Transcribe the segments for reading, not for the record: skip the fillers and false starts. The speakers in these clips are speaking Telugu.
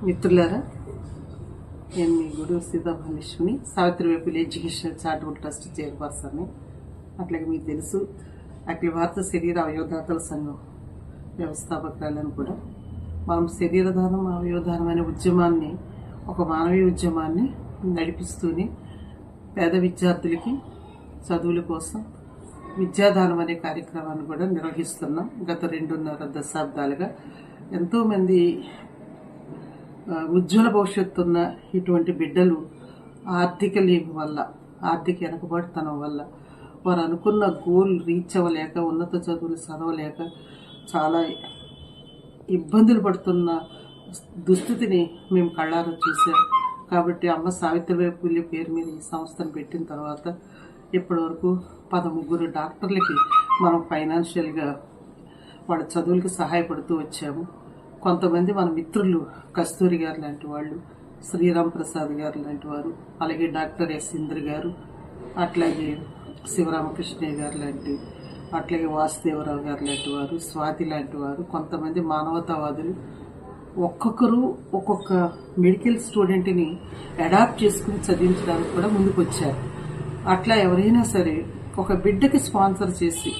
మిత్రులారా, నేను మీ గూడూరు సీతామహాలక్ష్మిని, సావిత్రిబాయి ఎడ్యుకేషనల్ చారిటబుల్ ట్రస్ట్ చైర్పర్సన్ని. అట్లాగే మీకు తెలుసు, అఖిల భారత శరీర అవయవదాతల సంఘం వ్యవస్థాపకురాలను కూడా. మనం శరీరదానం అవయవదానం అనే ఉద్యమాన్ని, ఒక మానవీయ ఉద్యమాన్ని నడిపిస్తూనే పేద విద్యార్థులకి చదువుల కోసం విద్యాదానం అనే కార్యక్రమాన్ని కూడా నిర్వహిస్తున్నాం. గత 2.5 దశాబ్దాలుగా ఎంతోమంది ఉజ్వల భవిష్యత్తు ఉన్న ఇటువంటి బిడ్డలు ఆర్థిక లేమి వల్ల, ఆర్థిక వెనకబాటుతనం వల్ల వారు అనుకున్న గోల్ రీచ్ అవ్వలేక, ఉన్నత చదువులు చదవలేక చాలా ఇబ్బందులు పడుతున్న దుస్థితిని మేము కళ్ళారా చూసాం. కాబట్టి అమ్మ సావిత్రిబాయి పూలే పేరు మీద ఈ సంస్థను పెట్టిన తర్వాత ఇప్పటి వరకు 13 డాక్టర్లకి మనం ఫైనాన్షియల్గా వాళ్ళ చదువులకి సహాయపడుతూ వచ్చాము. కొంతమంది మన మిత్రులు కస్తూరి గారు లాంటి వాళ్ళు, శ్రీరామ్ ప్రసాద్ గారు లాంటి వారు, అలాగే డాక్టర్ ఎస్ ఇంద్ర గారు, అట్లాగే శివరామకృష్ణయ్య గారు లాంటి, అట్లాగే వాసుదేవరావు గారు లాంటి వారు, స్వాతి లాంటి వారు, కొంతమంది మానవతావాదులు ఒక్కొక్కరు ఒక్కొక్క మెడికల్ స్టూడెంట్ని అడాప్ట్ చేసుకుని చదివించడానికి కూడా ముందుకు వచ్చారు. అట్లా ఎవరైనా సరే ఒక బిడ్డకి స్పాన్సర్ చేసి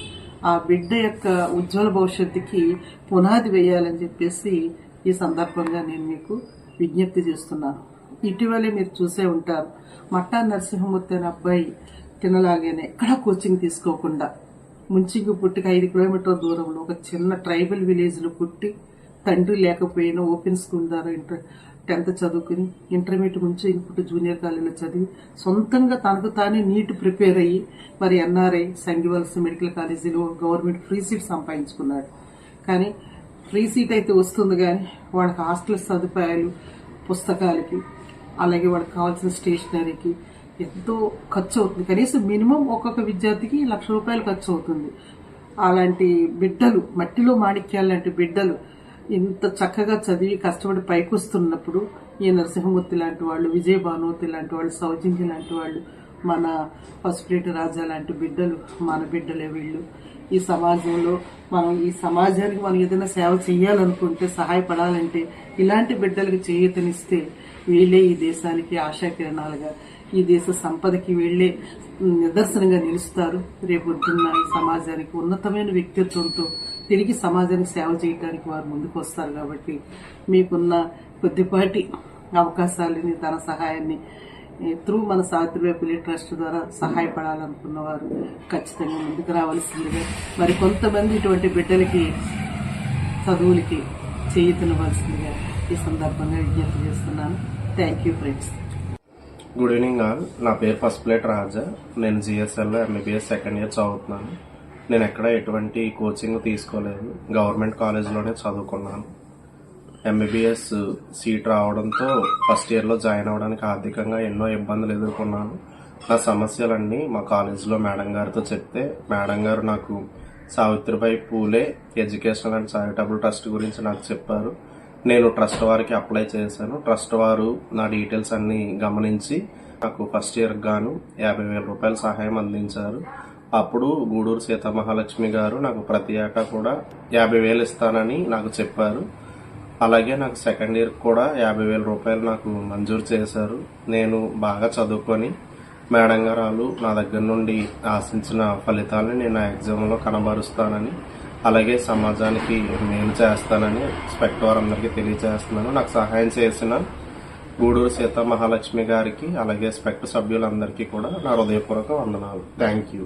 ఆ బిడ్డ యొక్క ఉజ్వల భవిష్యత్తుకి పునాది వేయాలని చెప్పేసి ఈ సందర్భంగా నేను మీకు విజ్ఞప్తి చేస్తున్నాను. ఇటీవలే మీరు చూసే ఉంటారు, మట్టా నరసింహమూర్తి అనే అబ్బాయి తినలాగానే ఎక్కడా కోచింగ్ తీసుకోకుండా ముంచింగు పుట్టికి 5 కిలోమీటర్ల దూరంలో ఒక చిన్న ట్రైబల్ విలేజ్లో పుట్టి, తండ్రి లేకపోయినా ఓపెన్ స్కూల్ ద్వారా 10th చదువుకుని, ఇంటర్మీడియట్ నుంచి ఇన్పుట్ జూనియర్ కాలేజీలో చదివి సొంతంగా తనకు తానే నీట్ ప్రిపేర్ అయ్యి మరి ఎన్ఆర్ఐ సంఘివలస మెడికల్ కాలేజీలో గవర్నమెంట్ ఫ్రీ సీట్ సంపాదించుకున్నాడు. కానీ ఫ్రీ సీట్ అయితే వస్తుంది, కానీ వాళ్ళకి హాస్టల్ సదుపాయాలు, పుస్తకాలకి, అలాగే వాళ్ళకి కావాల్సిన స్టేషనరీకి ఎంతో ఖర్చు అవుతుంది. కనీసం మినిమం ఒక్కొక్క విద్యార్థికి ₹1,00,000 ఖర్చు అవుతుంది. అలాంటి బిడ్డలు, మట్టిలో మాణిక్యాలు లాంటి బిడ్డలు ఇంత చక్కగా చదివి కష్టపడి పైకొస్తున్నప్పుడు ఈ నరసింహమూర్తి లాంటి వాళ్ళు, విజయ భానుమతి లాంటి వాళ్ళు, సౌజన్య లాంటి వాళ్ళు, మన పసుపులేటి రాజా లాంటి బిడ్డలు మన బిడ్డలే వీళ్ళు. ఈ సమాజంలో మనం, ఈ సమాజానికి మనం ఏదైనా సేవ చేయాలనుకుంటే, సహాయపడాలంటే ఇలాంటి బిడ్డలకు చేయూతనిస్తే వీళ్ళే ఈ దేశానికి ఆశాకిరణాలుగా, ఈ దేశ సంపదకి వీళ్లే నిదర్శనంగా నిలుస్తారు. రేపొద్దున్న ఈ సమాజానికి ఉన్నతమైన వ్యక్తిత్వంతో తిరిగి సమాజానికి సేవ చేయడానికి వారు ముందుకు వస్తారు. కాబట్టి మీకున్న కొద్దిపాటి అవకాశాలని, ధన సహాయాన్ని త్రూ మన సావిత్రిబాయి పూలే ట్రస్ట్ ద్వారా సహాయపడాలనుకున్న వారు ఖచ్చితంగా ముందుకు రావాల్సిందిగా, మరి కొంతమంది ఇటువంటి బిడ్డలకి చదువులకి చేయూతనివ్వాల్సిందిగా ఈ సందర్భంగా విజ్ఞప్తి చేస్తున్నాను. Thank you friends. Good evening all. నా పేరు పసుపులేటి రాజా. నేను జిఎస్ఎల్లో ఎంబీబీఎస్ సెకండ్ ఇయర్ చదువుతున్నాను. నేను ఎక్కడ ఎటువంటి కోచింగ్ తీసుకోలేదు, గవర్నమెంట్ కాలేజ్లోనే చదువుకున్నాను. ఎంబీబీఎస్ సీట్ రావడంతో ఫస్ట్ ఇయర్లో జాయిన్ అవ్వడానికి ఆర్థికంగా ఎన్నో ఇబ్బందులు ఎదుర్కొన్నాను. నా సమస్యలన్నీ మా కాలేజీలో మేడం గారితో చెప్తే, మేడం గారు నాకు Savitribai Phule educational and charitable trust గురించి నాకు చెప్పారు. నేను ట్రస్ట్ వారికి అప్లై చేశాను. ట్రస్ట్ వారు నా డీటెయిల్స్ అన్ని గమనించి నాకు ఫస్ట్ ఇయర్ గాను ₹50,000 సహాయం అందించారు. అప్పుడు గూడూరు సీతామహాలక్ష్మి గారు నాకు ప్రతి ఏటా కూడా 50,000 ఇస్తానని నాకు చెప్పారు. అలాగే నాకు సెకండ్ ఇయర్ కూడా ₹50,000 నాకు మంజూరు చేశారు. నేను బాగా చదువుకొని మేడం గారు నా దగ్గర నుండి ఆశించిన ఫలితాలను నేను ఆ ఎగ్జామ్లో కనబరుస్తానని, అలాగే సమాజానికి మేలు చేస్తానని స్పెక్ట్ వారందరికీ తెలియజేస్తున్నాను. నాకు సహాయం చేసిన గూడూరు సీతామహాలక్ష్మి గారికి, అలాగే స్పెక్ట్ సభ్యులందరికీ కూడా నా హృదయపూర్వక వందనాలు. Thank you.